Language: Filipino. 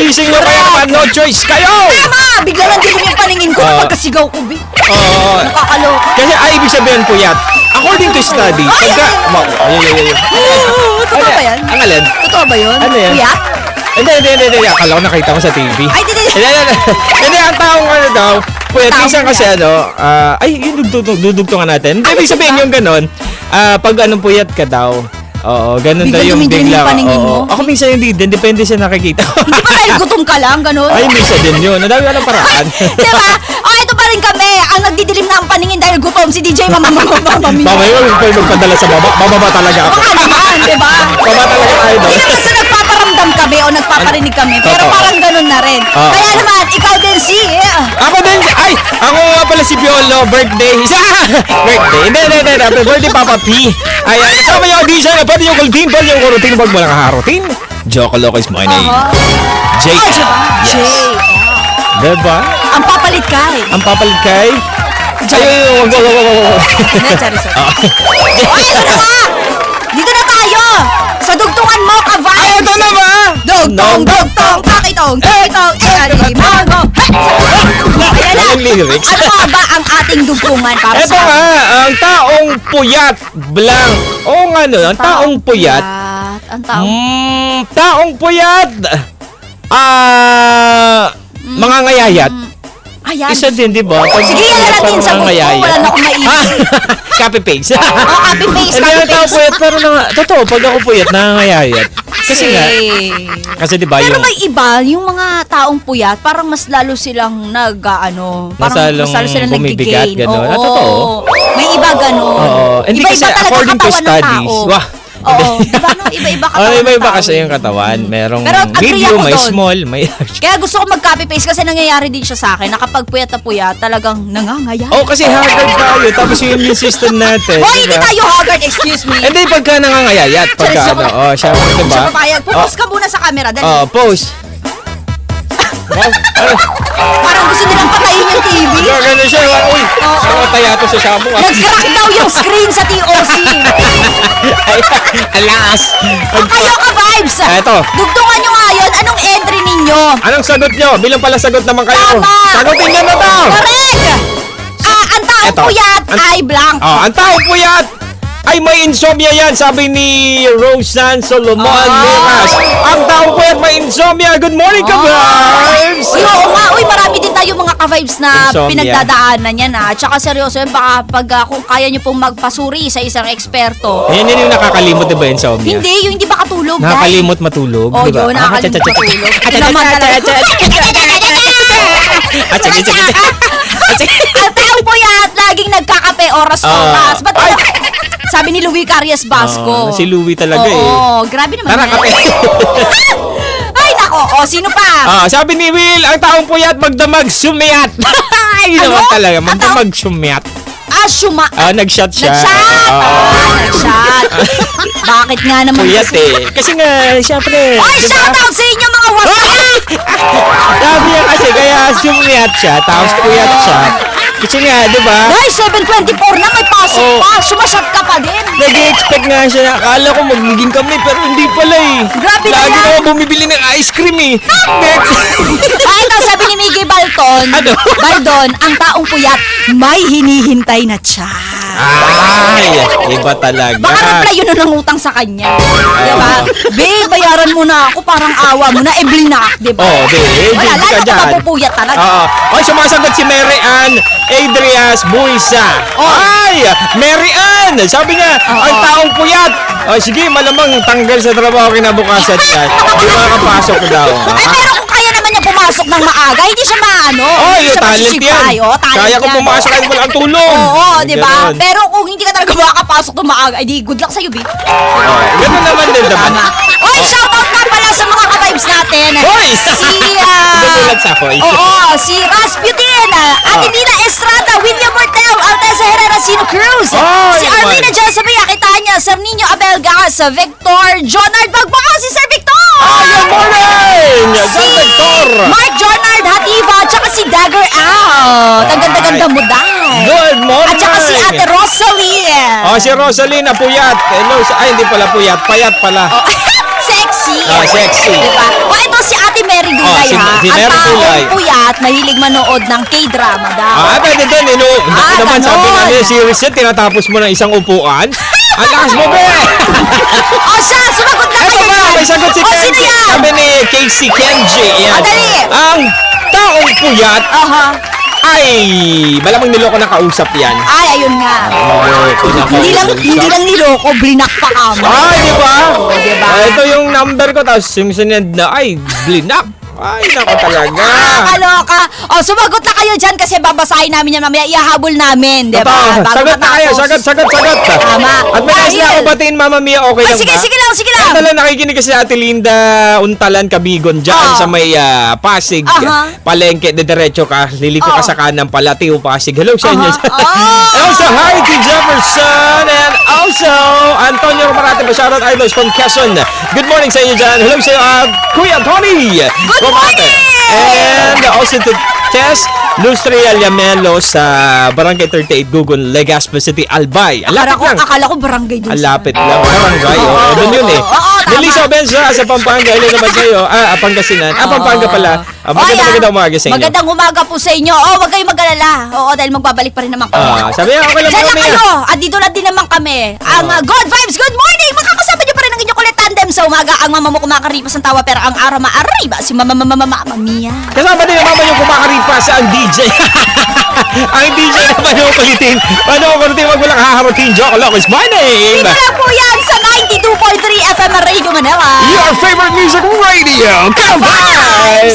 pagising nyo, kaya naman no choice kayo! Tama! Bigla lang din yung paningin ko kapag kasigaw ko, Bi. Oo. Nakakaloka. Kasi ibig sabihin puyat. According to study, pagka... Totoo ba yan? Ang alin? Totoo ba yun? Ano yan? Puyat? Hindi. Akala ko nakita ko sa TV. Ay, hindi. Hindi, ang taong ano daw, puyat. Minsan kasi yung dudugtungan natin. Ibig sabihin yung ganon, pag anong puyat ka daw, oo, ganun daw yung bigla. Ako minsan hindi din, depende sa nakikita. Hindi ba dahil gutom ka lang, ganun? Ay, minsan din yun. Nadami ka ng paraan. Diba? Ito pa rin kami. Ang nagdidilim na ang paningin dahil gutom si DJ Mamami. Mamaya, huwag magpadala sa baba. Bababa talaga ako. Baka naman, diba? Baba talaga tayo doon. Hindi naman sa nagpaparamdam kami o nagpaparinig kami. Pero parang ganun na rin. Kaya naman, ikaw din Ako din, ako nga pala si Piolo, birthday. Birthday. Hindi. Happy birthday, Papa P. Ayan, sama yung audition na pwede yung kultin, pwede yung kurutin, pag mo nakaharutin. Joke Loco is my name. Jake. Jake. Diba? Ang papalit kay. Ay, wag. Hindi, sorry. Ay, ito na nga! Dito na tayo! Sa dugtungan mo, ka-vibes! Ay, ito na ba? Dugtong, pakitong, alimango! Ayan na! Walang lyrics. Ano nga ba ang ating dugtungan para Ito nga, ang taong puyat, blank. Oo nga no, ang taong puyat. Ang taong... Taong puyat. Mga ngayayat. Ayan. Isa din, di ba? Sige, yan na natin sa buko. Wala na akong maisip. Copy-paste. Copy-paste. Hindi na tao puyat, pero totoo, pag ako puyat, nangangayayat. Kasi di ba yung... Pero may iba, yung mga taong puyat, parang mas lalo silang parang mas lalo silang bumibigat, nag-gain. gano'n. Oo. Totoo. May iba gano'n. Oo. Hindi kasi according to studies. Oo, diba? Iba-iba katawan. Iba-iba kasi yung katawan. Merong agree medium, ako may doon. small, may large. Kaya gusto ko mag-copy-paste kasi nangyayari din siya sa akin na kapag puyat na puyat, talagang nangangaya. Kasi haggard tayo. Tapos yung immune system natin. Hindi tayo haggard, excuse me. Hindi, pagka nangangayayat. Pagka syempre, diba? Siya papayag. Pupos ka muna sa camera. Dali. Pose. Parang gusto nilang patayin yung TV. Gano'n siya. Uy, nakataya to sa sabong. Nag-crack daw yung screen sa TOC. Alas. Kayo ka-vibes. Ito. Dugtungan nyo nga yun. Anong entry ninyo? Anong sagot nyo? Bilang pala sagot naman kayo. Tama. Sagutin nyo na to. Correct. Ang taong puyat ay blank. Ang taong puyat ay may insomnia yan, sabi ni Roseanne Solomon Limas. Ang taong puyat may insomnia. Good morning, ka-vibes! Oo nga. Uy, marami din tayo mga ka-vibes na Insomnia. pinagdadaanan yan. Tsaka seryoso yan, baka kung kaya nyo pong magpasuri sa isang eksperto. Yan yung nakakalimot, diba, insomnia? Hindi, yung hindi ba katulog? Nakakalimot matulog, diba? Yun, nakakalimot matulog. Ito naman talaga. Ang taong puyat, laging nagkakape oras-oras. Ba't sabi ni Louie Carias Basco. Si Louie talaga grabe naman. Tara, kape. Ay, nako. Sino pa? Sabi ni Will, ang taong puyat magdamag sumiyat. Ay, naman talaga, magdamag sumiyat. Nag-shot siya. Nag-shot. Bakit nga naman? Puyat kasi nga, syempre. Oy, shout out sa inyo mga wasak! Sabi niya kasi, kaya sumiyat siya, tapos puyat siya. Kasi nga, di ba? Guys, 7:24 na, may pasok pa. Sumasyat ka pa din. Nag-expect nga siya. Akala ko magiging kami, pero hindi pala Grabe na Lagi yan. ako bumibili ng ice cream Ito, sabi ni Miggy Balton. Ano? Baldon, ang taong puyat, may hinihintay na tiyan. Ay, iba talaga. Baka reply yun ng utang sa kanya. Diba? Babe, bayaran mo na ako. Parang awa mo na. Blinak, diba? Wala, lalo ka mapupuyat talaga. Ay, sumasagot si Mary Ann Adrias Buisa. Ay, Mary Ann! Sabi niya, ang taong puyat. Sige, malamang tanggal sa trabaho kinabukasan siya. Di makakapasok daw. Pero kung kaya naman niya pumasok ng maaga, hindi siya maano. Talent yan. Kaya ko pumasok kahit wala ang tulong. Diba? Pero kung hindi ka talaga makakapasok ng maaga, edi good luck sa'yo, B. Ganun naman din naman. Oy, shoutout nga pala sa mga ka-vibes natin. Si Rasputin, Adelina Estrada, William Mortel, Altesa Herrera, Sino Cruz, si Arlene Jezebel, Akitanya, Sir Nino Abelgas, Victor, Jonard Bagbao, si Sir Victor! Good morning! Si Mark Jonard Hativa, tsaka si Dagger Out. Ang ganda-ganda mo daw. Good morning! At tsaka si Ate Rosalie. Si Rosalie na puyat. Hello, ay hindi pala puyat, payat pala. Sexy. Sexy. Diba? Ito si Ate Mary Dula. Si ang Mary Kulay. taong puyat, mahilig manood ng K-drama daw. Pwede din. Naku naman, ganon. sabi nga niya, series yan, tinatapos mo ng isang upuan. Ang lakas mo, be! O siya, sumagot na Ito kayo ba, dyan. may sagot si O, sino Kenji. yan? Sabi ni Casey Kenji. Yan. Dali. Ang taong puyat Aha. ay malamang niloko na kausap yan. Ay, ayun nga. Hindi lang niloko, blinak pa kamo. Di ba? diba? Ito yung number ko, tapos yung sunod na, ay, blinak. Ay, nako talaga. Kaloka. O, sumagot na kayo dyan kasi babasahin namin yan mamaya. Ihahabol namin, di ba? Totoo. Bago Sagot na kayo. matapos. Sagot. Tama. At may nais na Dahil- ako batiin, Mama Mia, okay Ay, lang sige, ba? sige lang. Ito lang nakikinig kasi Ate Linda Untalan, Kabigon, dyan sa may Pasig, Aha. Palengke, de diretso ka, liliko ka sa kanan pala, Tiyo Pasig. Hello sa inyo. Oh. And also, hi to Jefferson, and also, Antonio Romarate, shoutout idols from Quezon. Good morning sa inyo dyan. Hello sa iyo, Kuya Tony. Good Romarate. morning! And also to Tess Lustria Lamelo sa Barangay 38, Gugun, Legazpi City, Albay. Ang lapit lang. Akala ko barangay dun. Ang lapit lang. Barangay. Doon yun eh. Oo, tama. Melissa Benza sa Pampanga. Hello naman sa'yo. Pangasinan. Pampanga pala. Magandang umaga sa inyo. Magandang umaga po sa inyo. Huwag kayong mag-alala. Oo, dahil magbabalik pa rin naman kami. Sabi niya, okay lang Diyan lang kami. kayo. At dito lang din naman kami. Ang Good Vibes, Good Morning! Makakasama niyo pa rin ang inyong kulit tandem sa umaga. Ang mama mo kumakaripas ng tawa pero ang araw maariba si Mama Mia. Kasama din naman yung kumakaripas ang DJ. Ang DJ naman yung kulitin. Paano ko kulitin? Wag mo lang haharutin. Joke lang is my name. Dito lang po yan sa 92.3 FM Radio Manila. Your favorite music radio. Come on!